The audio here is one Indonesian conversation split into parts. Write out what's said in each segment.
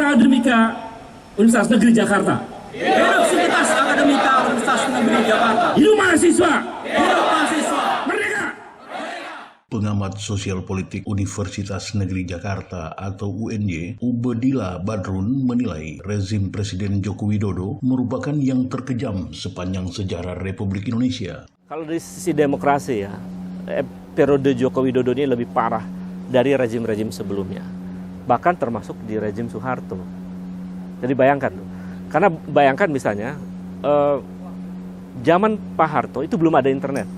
Akademika Universitas Negeri Jakarta. Hidup Sivitas Akademika Universitas Negeri Jakarta. Hidup mahasiswa. Hidup mahasiswa. Merdeka. Pengamat sosial politik Universitas Negeri Jakarta atau UNJ, Ubedillah Badrun menilai rezim Presiden Joko Widodo merupakan yang terkejam sepanjang sejarah Republik Indonesia. Kalau dari sisi demokrasi ya, periode Joko Widodo ini lebih parah dari rezim-rezim sebelumnya. Bahkan termasuk di rezim Soeharto. Jadi bayangkan tuh. Karena bayangkan misalnya, zaman Pak Harto itu belum ada internet.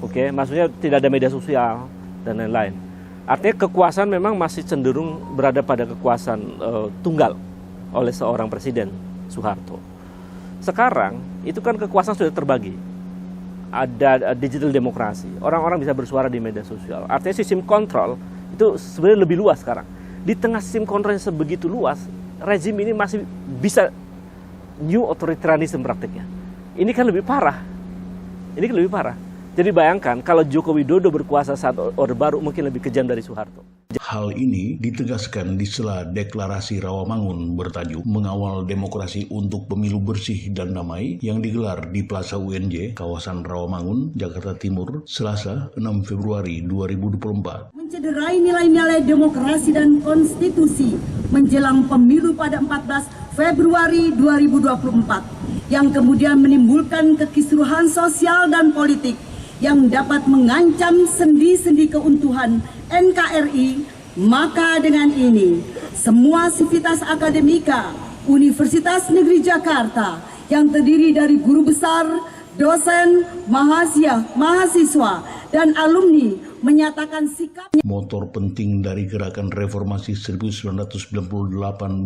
Oke, maksudnya tidak ada media sosial dan lain-lain. Artinya kekuasaan memang masih cenderung berada pada kekuasaan tunggal oleh seorang presiden Soeharto. Sekarang itu kan kekuasaan sudah terbagi. Ada digital demokrasi, orang-orang bisa bersuara di media sosial. Artinya sistem kontrol itu sebenarnya lebih luas sekarang. Di tengah sistem kontrol yang sebegitu luas, rezim ini masih bisa new authoritarianism praktiknya. Ini kan lebih parah. Ini kan lebih parah. Jadi bayangkan kalau Joko Widodo berkuasa saat Orde Baru mungkin lebih kejam dari Soeharto. Hal ini ditegaskan di sela deklarasi Rawamangun bertajuk Mengawal Demokrasi untuk Pemilu Bersih dan Damai yang digelar di Plaza UNJ, kawasan Rawamangun, Jakarta Timur, Selasa 6 Februari 2024. Mencederai nilai-nilai demokrasi dan konstitusi menjelang pemilu pada 14 Februari 2024 yang kemudian menimbulkan kekisruhan sosial dan politik yang dapat mengancam sendi-sendi keutuhan NKRI, maka dengan ini semua sivitas akademika Universitas Negeri Jakarta yang terdiri dari guru besar, dosen, mahasiswa, dan alumni menyatakan sikap. Motor penting dari gerakan reformasi 1998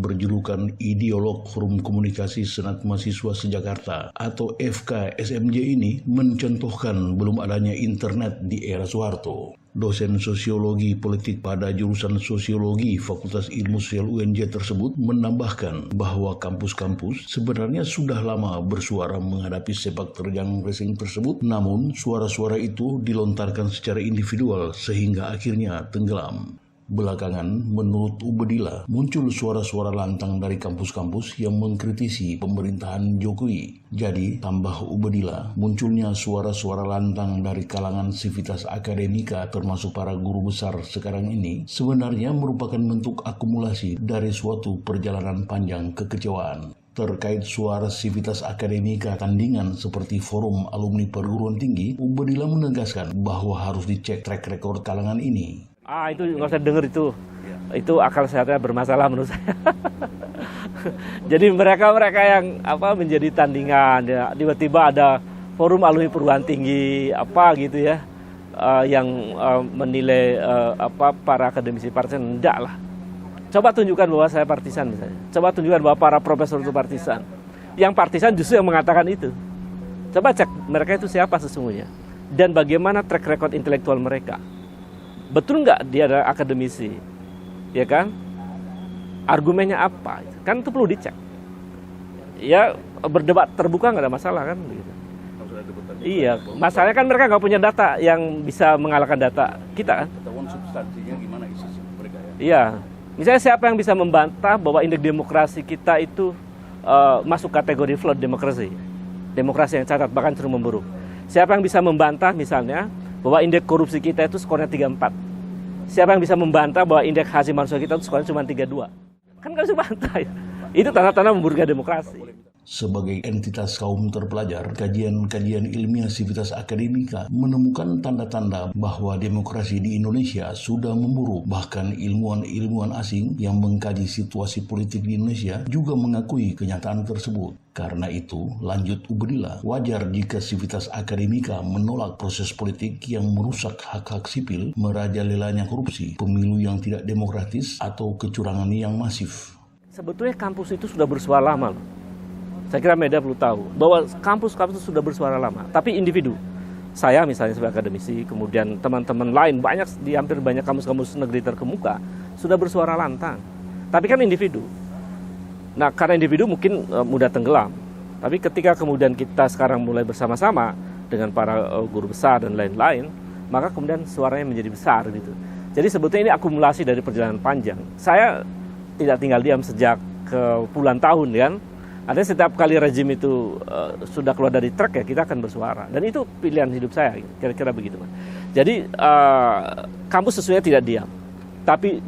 berjulukan Ideolog Forum Komunikasi Senat Mahasiswa Sejakarta atau FKSMJ ini mencontohkan belum adanya internet di era Soeharto. Dosen sosiologi politik pada jurusan sosiologi Fakultas Ilmu Sosial UNJ tersebut menambahkan bahwa kampus-kampus sebenarnya sudah lama bersuara menghadapi sepak terjang rezim tersebut, namun suara-suara itu dilontarkan secara individual sehingga akhirnya tenggelam. Belakangan, menurut Ubedillah, muncul suara-suara lantang dari kampus-kampus yang mengkritisi pemerintahan Jokowi. Jadi, tambah Ubedillah, munculnya suara-suara lantang dari kalangan sivitas akademika termasuk para guru besar sekarang ini sebenarnya merupakan bentuk akumulasi dari suatu perjalanan panjang kekecewaan. Terkait suara sivitas akademika tandingan seperti forum alumni perguruan tinggi, Ubedillah menegaskan bahwa harus dicek track record kalangan ini. Itu nggak usah denger itu. Itu akal sehatnya bermasalah menurut saya. Jadi mereka yang menjadi tandingan, ya, tiba-tiba ada forum alumni perguruan tinggi gitu ya, yang menilai para akademisi partisan, enggak lah. Coba tunjukkan bahwa saya partisan misalnya. Coba tunjukkan bahwa para profesor itu partisan. Yang partisan justru yang mengatakan itu. Coba cek mereka itu siapa sesungguhnya dan bagaimana track record intelektual mereka. Betul nggak dia adalah akademisi, ya kan? Argumennya apa? Kan itu perlu dicek. Ya berdebat terbuka nggak ada masalah kan? Gitu. Iya, masalahnya kan mereka nggak punya data yang bisa mengalahkan data kita kan? Ketahuan substansinya gimana isi mereka ya? Iya, misalnya siapa yang bisa membantah bahwa indeks demokrasi kita itu masuk kategori flawed demokrasi, demokrasi yang cacat bahkan cenderung memburuk. Siapa yang bisa membantah misalnya bahwa indeks korupsi kita itu skornya 34. Siapa yang bisa membantah bahwa indeks hasil manusia kita itu skornya cuma 32? Kan nggak bisa bantah. Itu tanda-tanda memburuknya demokrasi. Sebagai entitas kaum terpelajar, kajian-kajian ilmiah sivitas akademika menemukan tanda-tanda bahwa demokrasi di Indonesia sudah memburuk. Bahkan ilmuwan-ilmuwan asing yang mengkaji situasi politik di Indonesia juga mengakui kenyataan tersebut. Karena itu, lanjut Ubedillah, wajar jika sivitas akademika menolak proses politik yang merusak hak-hak sipil, merajalelanya korupsi, pemilu yang tidak demokratis, atau kecurangan yang masif. Sebetulnya kampus itu sudah bersuara lama loh. Saya kira media perlu tahu bahwa kampus-kampus itu sudah bersuara lama, tapi individu. Saya misalnya sebagai akademisi, kemudian teman-teman lain hampir banyak kampus-kampus negeri terkemuka sudah bersuara lantang. Tapi kan individu. Nah, karena individu mungkin mudah tenggelam. Tapi ketika kemudian kita sekarang mulai bersama-sama dengan para guru besar dan lain-lain, maka kemudian suaranya menjadi besar gitu. Jadi sebetulnya ini akumulasi dari perjalanan panjang. Saya tidak tinggal diam sejak ke puluhan tahun kan. Artinya setiap kali rezim itu sudah keluar dari track ya kita akan bersuara. Dan itu pilihan hidup saya, kira-kira begitu. Jadi kampus sesungguhnya tidak diam. Tapi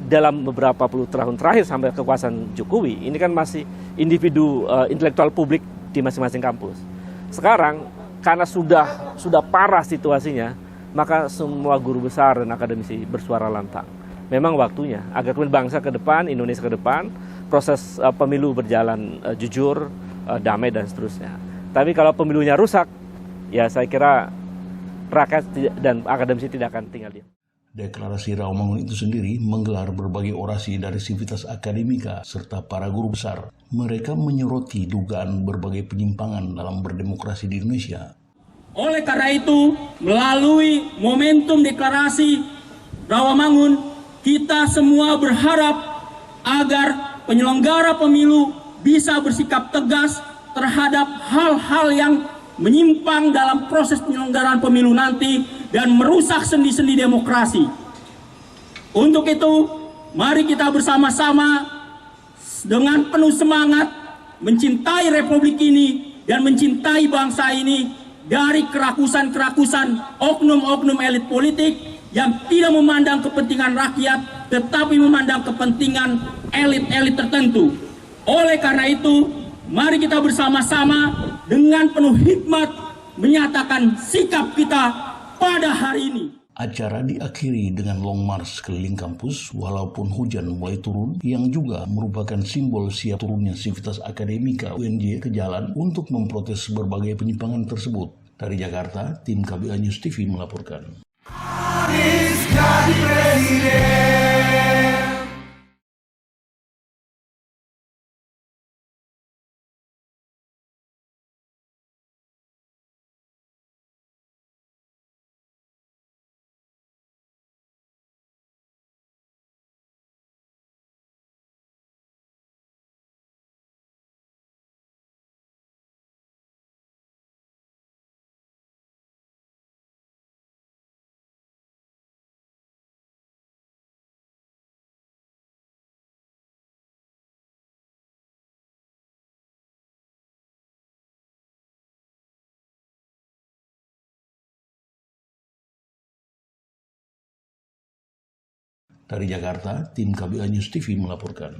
dalam beberapa puluh tahun terakhir sampai kekuasaan Jokowi, ini kan masih individu intelektual publik di masing-masing kampus. Sekarang karena sudah parah situasinya, maka semua guru besar dan akademisi bersuara lantang. Memang waktunya agar kemudian bangsa ke depan, Indonesia ke depan, proses pemilu berjalan jujur, damai dan seterusnya. Tapi kalau pemilunya rusak, ya saya kira rakyat dan akademisi tidak akan tinggal diam. Deklarasi Rawamangun itu sendiri menggelar berbagai orasi dari sivitas akademika serta para guru besar. Mereka menyoroti dugaan berbagai penyimpangan dalam berdemokrasi di Indonesia. Oleh karena itu, melalui momentum deklarasi Rawamangun, kita semua berharap agar penyelenggara pemilu bisa bersikap tegas terhadap hal-hal yang menyimpang dalam proses penyelenggaraan pemilu nanti dan merusak sendi-sendi demokrasi. Untuk itu, mari kita bersama-sama dengan penuh semangat mencintai republik ini dan mencintai bangsa ini dari kerakusan-kerakusan oknum-oknum elit politik yang tidak memandang kepentingan rakyat tetapi memandang kepentingan elit-elit tertentu. Oleh karena itu, mari kita bersama-sama dengan penuh hikmat menyatakan sikap kita pada hari ini. Acara diakhiri dengan long march keliling kampus walaupun hujan mulai turun, yang juga merupakan simbol siap turunnya sivitas akademika UNJ ke jalan untuk memprotes berbagai penyimpangan tersebut. Dari Jakarta, tim KBA News TV melaporkan. Dari Jakarta, tim KBA News TV melaporkan.